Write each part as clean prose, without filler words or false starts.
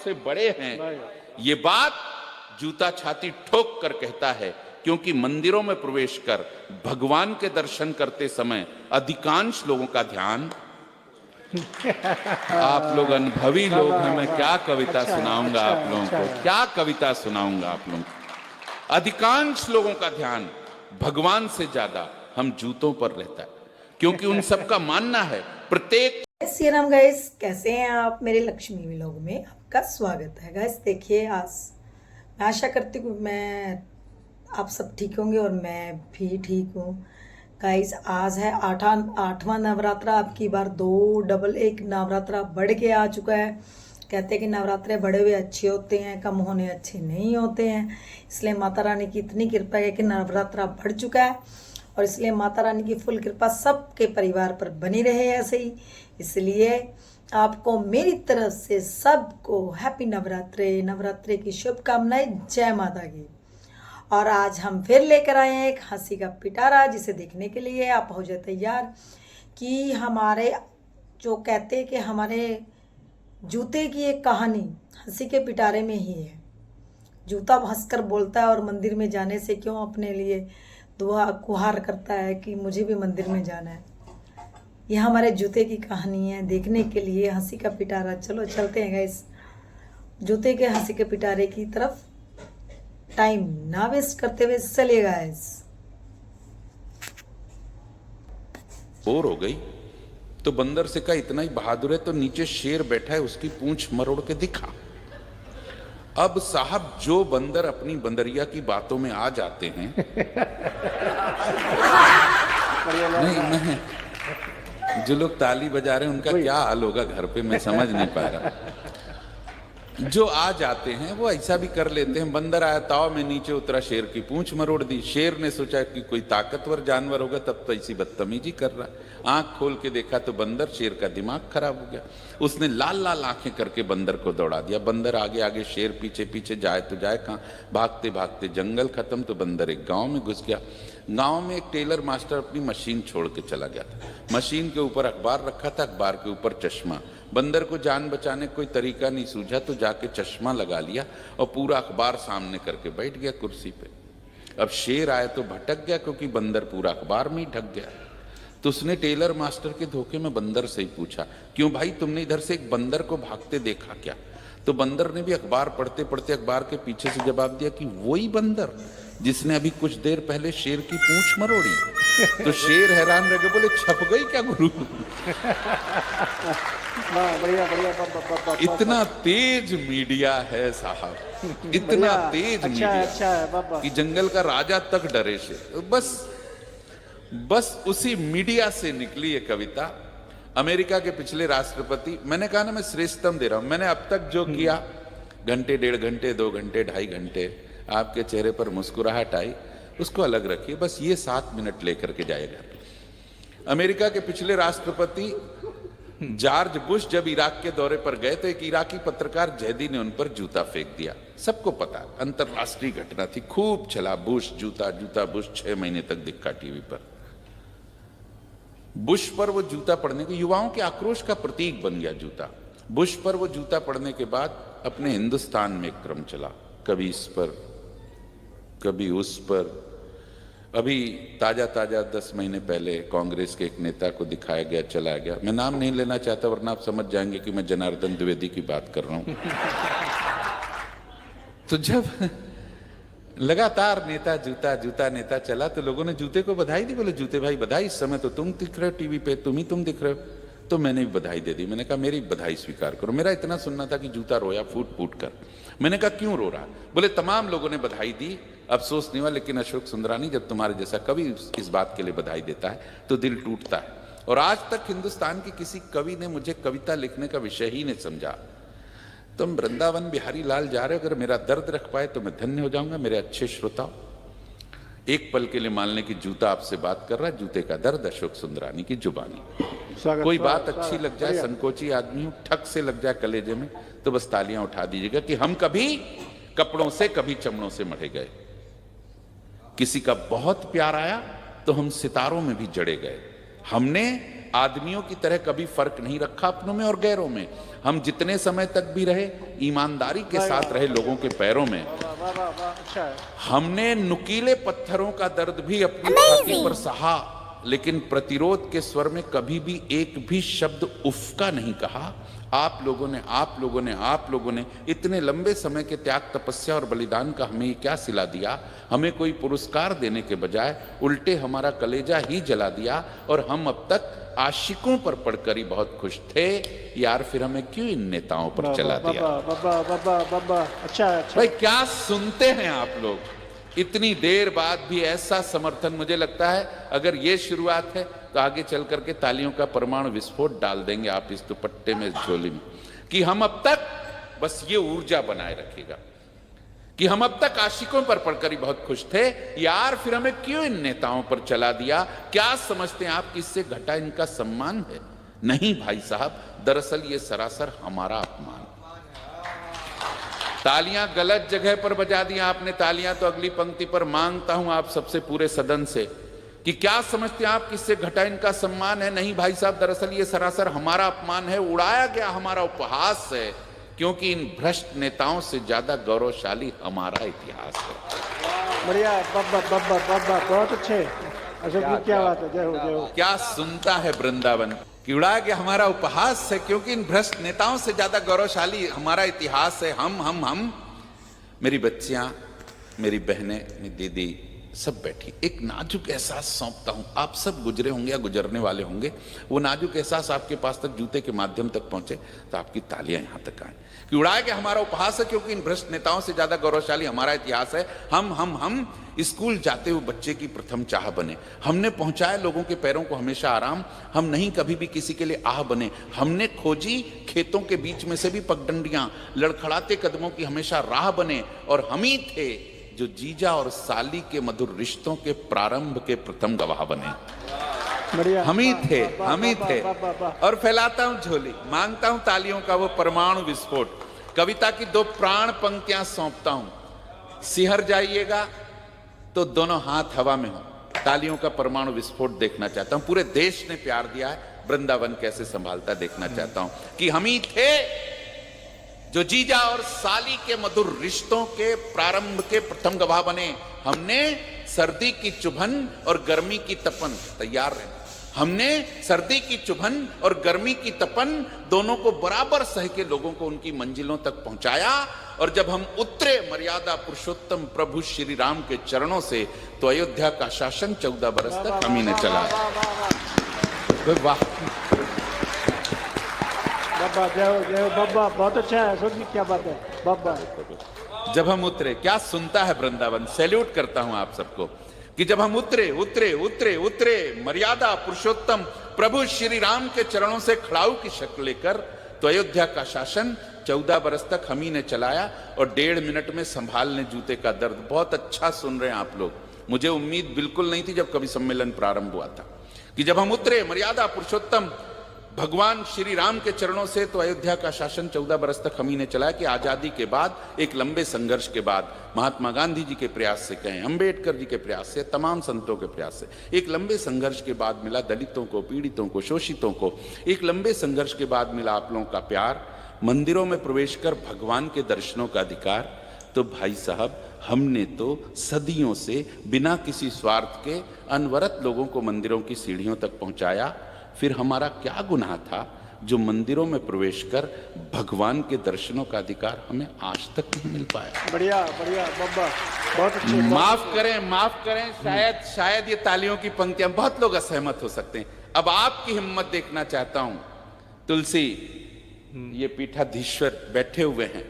से बड़े हैं, ये बात जूता छाती ठोक कर कहता है, क्योंकि मंदिरों में प्रवेश कर भगवान के दर्शन करते समय अधिकांश लोगों का ध्यान आप लोग अनुभवी लोग हैं, मैं क्या कविता सुनाऊंगा आप लोगों को, क्या कविता सुनाऊंगा आप लोगों को। अधिकांश लोगों का ध्यान भगवान से ज्यादा हम जूतों पर रहता है, क्योंकि उन सबका मानना है प्रत्येक। श्री राम गाइस, कैसे हैं आप? मेरे लक्ष्मी व्लॉग में आपका स्वागत है। गाइस देखिए, आज मैं आशा करती हूँ मैं आप सब ठीक होंगे और मैं भी ठीक हूँ। गाइस आज है आठवां नवरात्रा। अब की बार 2 नवरात्रा बढ़ के आ चुका है। कहते हैं कि नवरात्रे बड़े हुए अच्छे होते हैं, कम होने अच्छे नहीं होते हैं। इसलिए माता रानी की इतनी कृपा है कि नवरात्रा बढ़ चुका है, और इसलिए माता रानी की फुल कृपा सबके परिवार पर बनी रहे ऐसे ही। इसलिए आपको मेरी तरफ से सबको हैप्पी नवरात्रे की शुभकामनाएं। जय माता की। और आज हम फिर लेकर आए हैं एक हंसी का पिटारा, जिसे देखने के लिए आप हो जाए तैयार। कि हमारे जो कहते हैं कि हमारे जूते की एक कहानी हंसी के पिटारे में ही है। जूता हंसकर बोलता है और मंदिर में जाने से क्यों अपने लिए दुआ गुहार करता है कि मुझे भी मंदिर में जाना है। यह हमारे जूते की कहानी है, देखने के लिए हंसी का पिटारा। चलो चलते हैं गाइस जूते के हंसी के पिटारे की तरफ। टाइम ना वेस्ट करते हुए चलिए गाइस। बोर हो गई तो बंदर से कहा, इतना ही बहादुर है तो नीचे शेर बैठा है, उसकी पूंछ मरोड़ के दिखा। अब साहब जो बंदर अपनी बंदरिया की बातों में आ जाते हैं नहीं, मैं जो लोग ताली बजा रहे हैं उनका क्या हाल होगा घर पे, मैं समझ नहीं पा रहा। जो आ जाते हैं वो ऐसा भी कर लेते हैं। बंदर आया, ताव में नीचे उतरा, शेर की पूंछ मरोड़ दी। शेर ने सोचा कि कोई ताकतवर जानवर होगा, तब तो ऐसी बदतमीजी कर रहा है। आंख खोल के देखा तो बंदर, शेर का दिमाग खराब हो गया। उसने लाल लाल आंखें करके बंदर को दौड़ा दिया। बंदर आगे आगे, शेर पीछे पीछे, जाए तो जाए कहाँ। भागते भागते जंगल खत्म तो बंदर एक गाँव में घुस गया। गांव में एक टेलर मास्टर अपनी मशीन छोड़ के चला गया था। मशीन के ऊपर अखबार रखा था, अखबार के ऊपर चश्मा। बंदर को जान बचाने कोई तरीका नहीं सूझा तो जाके चश्मा लगा लिया और पूरा अखबार सामने करके बैठ गया कुर्सी पे। अब शेर आया तो भटक गया, क्योंकि बंदर पूरा अखबार में ही ढक गया। तो उसने टेलर मास्टर के धोखे में बंदर से ही पूछा, क्यों भाई, तुमने इधर से एक बंदर को भागते देखा क्या? तो बंदर ने भी अखबार पढ़ते पढ़ते अखबार के पीछे से जवाब दिया कि वही बंदर जिसने अभी कुछ देर पहले शेर की पूंछ मरोड़ी। तो शेर हैरान रह गए, बोले छप गई क्या गुरु? इतना तेज मीडिया है साहब, इतना तेज मीडिया कि जंगल का राजा तक डरे से। बस उसी मीडिया से निकली ये कविता। अमेरिका के पिछले राष्ट्रपति, मैंने कहा ना मैं श्रेष्ठतम दे रहा हूं, मैंने अब तक जो किया, घंटे, 1.5 घंटे, 2 घंटे, 2.5 घंटे, आपके चेहरे पर मुस्कुराहट आई, उसको अलग रखिए। बस ये 7 मिनट लेकर के जाएगा। अमेरिका के पिछले राष्ट्रपति जॉर्ज बुश जब इराक के दौरे पर गए तो एक इराकी पत्रकार जैदी ने उन पर जूता फेंक दिया। सबको पता, अंतरराष्ट्रीय घटना थी, खूब चला बुश जूता जूता बुश, 6 महीने तक दिखा टीवी पर। बुश पर वो जूता पड़ने के, युवाओं के आक्रोश का प्रतीक बन गया जूता। बुश पर वो जूता पड़ने के बाद अपने हिंदुस्तान में एक क्रम चला, कभी इस पर कभी उस पर। अभी ताजा 10 महीने पहले कांग्रेस के एक नेता को दिखाया गया, चलाया गया। मैं नाम नहीं लेना चाहता वरना आप समझ जाएंगे कि मैं जनार्दन द्विवेदी की बात कर रहा हूं। तो जब लगातार नेता जूता नेता चला तो लोगों ने जूते को बधाई दी। बोले जूते भाई बधाई, इस समय तो तुम दिख रहे हो टीवी पे, तुम दिख रहे हो। तो मैंने भी बधाई दे दी। मैंने कहा मेरी बधाई स्वीकार करो। मेरा इतना सुनना था कि जूता रोया फूट फूट कर। मैंने कहा क्यों रो रहा? बोले तमाम लोगों ने बधाई दी, अफसोस नहीं हुआ, लेकिन अशोक सुंदरानी जब तुम्हारे जैसा कवि इस बात के लिए बधाई देता है तो दिल टूटता है। और आज तक हिंदुस्तान की किसी कवि ने मुझे कविता लिखने का विषय ही नहीं समझा। तुम वृंदावन बिहारी लाल जा रहे हो, अगर मेरा दर्द रख पाए तो मैं धन्य हो जाऊंगा। मेरे अच्छे श्रोताओ, एक पल के लिए मान लें कि जूता आपसे बात कर रहा है, जूते का दर्द अशोक सुंदरानी की जुबानी। कोई बात अच्छी लग जाए, संकोची आदमी हूं, ठक से लग जाए कलेजे में, तो बस तालियां उठा दीजिएगा कि हम कभी कपड़ों से कभी चमड़ों से मढ़े गए। किसी का बहुत प्यार आया तो हम सितारों में भी जड़े गए। हमने आदमियों की तरह कभी फर्क नहीं रखा अपनों में और गैरों में। हम जितने समय तक भी रहे ईमानदारी के साथ रहे लोगों के पैरों में। हमने नुकीले पत्थरों का दर्द भी अपनी छाती पर सहा, लेकिन प्रतिरोध के स्वर में कभी भी एक भी शब्द उफ का नहीं कहा। आप लोगों ने इतने लंबे समय के त्याग, तपस्या और बलिदान का हमें क्या सिला दिया। हमें कोई पुरस्कार देने के बजाय उल्टे हमारा कलेजा ही जला दिया, और हम अब तक आशिकों पर पढ़कर ही बहुत खुश थे। यार फिर हमें क्यों इन नेताओं पर चला दिया। अच्छा भाई क्या सुनते हैं आप लोग, इतनी देर बाद भी ऐसा समर्थन। मुझे लगता है अगर ये शुरुआत है तो आगे चल करके तालियों का परमाणु विस्फोट डाल देंगे आप इस दुपट्टे में, इस झोली में, कि हम अब तक बस ये ऊर्जा बनाए रखेगा कि हम अब तक आशिकों पर पढ़कर ही बहुत खुश थे। यार फिर हमें क्यों इन नेताओं पर चला दिया। क्या समझते हैं आप कि इससे घटा इनका सम्मान है? नहीं भाई साहब, दरअसल ये सरासर हमारा अपमान। तालियां गलत जगह पर बजा दी आपने। तालियां तो अगली पंक्ति पर। मांगता हूं आप सबसे पूरे सदन से कि क्या समझते हैं आप किससे घटा इनका सम्मान है? नहीं भाई साहब, दरअसल ये सरासर हमारा अपमान है, उड़ाया गया हमारा उपहास है, क्योंकि इन भ्रष्ट नेताओं से ज्यादा गौरवशाली हमारा इतिहास है। बढ़िया, बब्बा बहुत अच्छे। अशोक जी क्या बात है, जय हो जय हो। क्या सुनता है वृंदावन कि उड़ाया गया हमारा उपहास है, क्योंकि इन भ्रष्ट नेताओं से ज्यादा गौरवशाली हमारा इतिहास है। हम मेरी बच्चियां, मेरी बहनें, मेरी दीदी सब बैठी, एक नाजुक एहसास सौंपता हूं। आप सब गुजरे होंगे या गुजरने वाले होंगे। वो नाजुक एहसास आपके पास तक जूते के माध्यम तक पहुंचे तो आपकी तालियां यहां तक आए कि उड़ाया गया हमारा उपहास है, क्योंकि इन भ्रष्ट नेताओं से ज्यादा गौरवशाली हमारा इतिहास है। हम स्कूल जाते हुए बच्चे की प्रथम चाह बने। हमने पहुंचाया लोगों के पैरों को हमेशा आराम। हम नहीं कभी भी किसी के लिए आह बने। हमने खोजी खेतों के बीच में से भी पगडंडियां, लड़खड़ाते कदमों की हमेशा राह बने। और हम ही थे जो जीजा और साली के मधुर रिश्तों के प्रारंभ के प्रथम गवाह बने। हम ही थे। और फैलाता हूं झोली, मांगता हूं तालियों का वो परमाणु विस्फोट। कविता की 2 प्राण पंक्तियां सौंपता हूं। सिहर जाइएगा तो दोनों हाथ हवा में हो। तालियों का परमाणु विस्फोट देखना चाहता हूं। पूरे देश ने प्यार दिया है, वृंदावन कैसे संभालता देखना चाहता हूं कि हम ही थे जो जीजा और साली के मधुर रिश्तों के प्रारंभ के प्रथम गवाह बने। हमने सर्दी की चुभन और गर्मी की तपन, तैयार रहे, हमने सर्दी की चुभन और गर्मी की तपन दोनों को बराबर सह के लोगों को उनकी मंजिलों तक पहुंचाया। और जब हम उतरे मर्यादा पुरुषोत्तम प्रभु श्री राम के चरणों से, तो अयोध्या का शासन 14 बरस तक हम ही ने चलाया। वाह बाबा, जय हो बाबा, बहुत अच्छा है। अशोक जी क्या बात है बाबा। जब हम उतरे, क्या सुनता है वृंदावन। सैल्यूट करता हूं आप सबको कि जब हम उतरे मर्यादा पुरुषोत्तम प्रभु श्री राम के चरणों से खड़ाऊ की शक्ल लेकर, तो अयोध्या का शासन 14 बरस तक हम ही ने चलाया। और 1.5 मिनट में संभालने जूते का दर्द। बहुत अच्छा सुन रहे हैं आप लोग। मुझे उम्मीद बिल्कुल नहीं थी जब कवि सम्मेलन प्रारंभ हुआ था कि जब हम उतरे मर्यादा पुरुषोत्तम भगवान श्री राम के चरणों से, तो अयोध्या का शासन 14 बरस तक हम ही ने चलाया। कि आजादी के बाद एक लंबे संघर्ष के बाद, महात्मा गांधी जी के प्रयास से कहें, अंबेडकर जी के प्रयास से, तमाम संतों के प्रयास से, एक लंबे संघर्ष के बाद मिला दलितों को, पीड़ितों को, शोषितों को। एक लंबे संघर्ष के बाद मिला आप लोगों का प्यार, मंदिरों में प्रवेश कर भगवान के दर्शनों का अधिकार। तो भाई साहब, हमने तो सदियों से बिना किसी स्वार्थ के अनवरत लोगों को मंदिरों की सीढ़ियों तक पहुंचाया। फिर हमारा क्या गुनाह था जो मंदिरों में प्रवेश कर भगवान के दर्शनों का अधिकार हमें आज तक नहीं मिल पाया। बढ़िया बाबा, बहुत अच्छे। माफ करें, शायद ये तालियों की पंक्तियां बहुत लोग असहमत हो सकते हैं। अब आपकी हिम्मत देखना चाहता हूं। तुलसी, ये पीठाधीश्वर बैठे हुए हैं,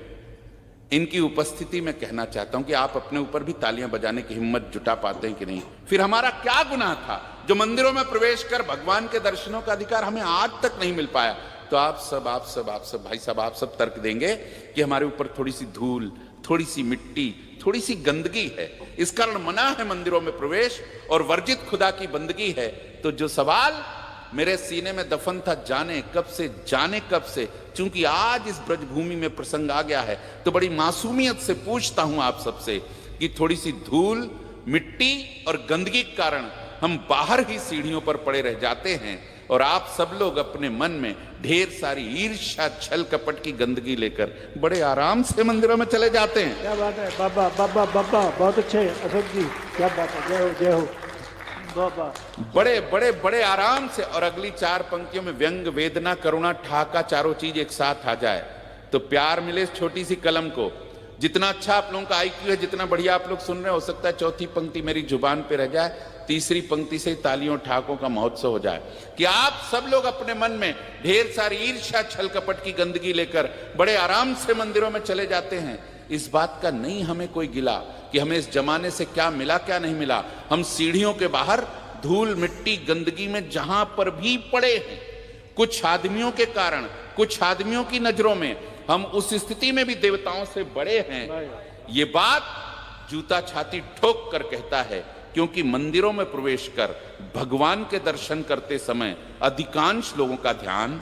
इनकी उपस्थिति में कहना चाहता हूं कि आप अपने ऊपर भी तालियां बजाने की हिम्मत जुटा पाते हैं कि नहीं। फिर हमारा क्या गुनाह था जो मंदिरों में प्रवेश कर भगवान के दर्शनों का अधिकार हमें आज तक नहीं मिल पाया। तो आप सब भाई साहब, आप सब तर्क देंगे कि हमारे ऊपर थोड़ी सी धूल, थोड़ी सी मिट्टी, थोड़ी सी गंदगी है, इस कारण मना है मंदिरों में प्रवेश और वर्जित खुदा की बंदगी है। तो जो सवाल मेरे सीने में दफन था जाने कब से, चूंकि आज इस ब्रजभूमि में प्रसंग आ गया है, तो बड़ी मासूमियत से पूछता हूं आप सबसे कि थोड़ी सी धूल, मिट्टी और गंदगी के कारण हम बाहर ही सीढ़ियों पर पड़े रह जाते हैं, और आप सब लोग अपने मन में ढेर सारी ईर्ष्या छल कपट की गंदगी लेकर बड़े आराम से मंदिरों में चले जाते हैं। क्या बात है बाबा, बाबा बाबा बहुत अच्छे अशोक जी, क्या बात है, जय हो जय हो बाबा। बड़े बड़े बड़े आराम से, और अगली 4 पंक्तियों में व्यंग, वेदना, करुणा, ठाका, चारों चीज एक साथ आ जाए तो प्यार मिले इस छोटी सी कलम को। जितना अच्छा आप लोगों का आईक्यू है, जितना बढ़िया आप लोग सुन रहे हो सकता है चौथी पंक्ति मेरी जुबान पे रह जाए, तीसरी पंक्ति से तालियों ठाकों का महोत्सव हो जाए कि आप सब लोग अपने मन में ढेर सारी ईर्ष्या छल कपट की गंदगी लेकर बड़े आराम से मंदिरों में चले जाते हैं। इस बात का नहीं हमें कोई गिला कि हमें इस जमाने से क्या मिला क्या नहीं मिला। हम सीढ़ियों के बाहर धूल मिट्टी गंदगी में जहां पर भी पड़े हैं, कुछ आदमियों के कारण, कुछ आदमियों की नजरों में हम उस स्थिति में भी देवताओं से बड़े हैं। ये बात जूता छाती ठोक कर कहता है, क्योंकि मंदिरों में प्रवेश कर भगवान के दर्शन करते समय अधिकांश लोगों का ध्यान,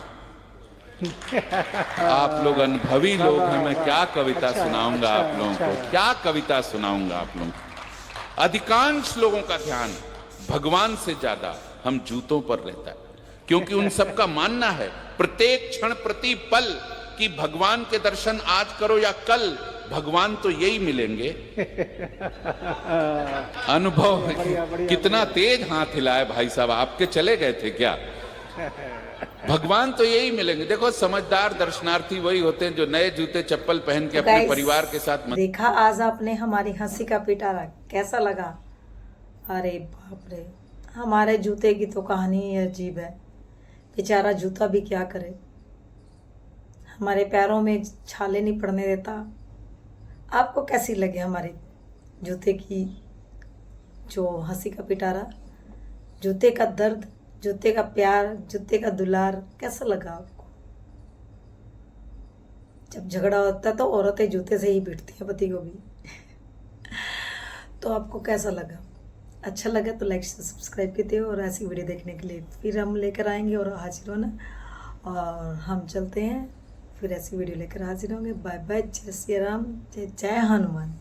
आप लोग अनुभवी लोग हैं, मैं क्या कविता सुनाऊंगा आप लोगों को, क्या कविता सुनाऊंगा आप लोगों को। अधिकांश लोगों का ध्यान भगवान से ज्यादा हम जूतों पर रहता है, क्योंकि उन सबका मानना है प्रत्येक क्षण प्रति पल कि भगवान के दर्शन आज करो या कल, भगवान तो यही मिलेंगे। अनुभव कितना तेज हाथ हिलाए भाई साहब, आपके चले गए थे क्या? भगवान तो यही मिलेंगे। देखो समझदार दर्शनार्थी वही होते हैं जो नए जूते चप्पल पहन के अपने परिवार के साथ देखा आज आपने हमारी हंसी का पिटारा, कैसा लगा? अरे बाप रे, हमारे जूते की तो कहानी ही अजीब है। बेचारा जूता भी क्या करे, हमारे पैरों में छाले नहीं पड़ने देता। आपको कैसी लगे हमारे जूते की जो हंसी का पिटारा, जूते का दर्द, जूते का प्यार, जूते का दुलार, कैसा लगा आपको? जब झगड़ा होता है तो औरतें जूते से ही पीटती हैं पति को भी। तो आपको कैसा लगा? अच्छा लगा तो लाइक से सब्सक्राइब कीजिए, और ऐसी वीडियो देखने के लिए फिर हम लेकर आएंगे और हाजिर होना, और हम चलते हैं फिर ऐसी वीडियो लेकर हाजिर होंगे। बाय बाय, जय श्री राम, जय जय हनुमान।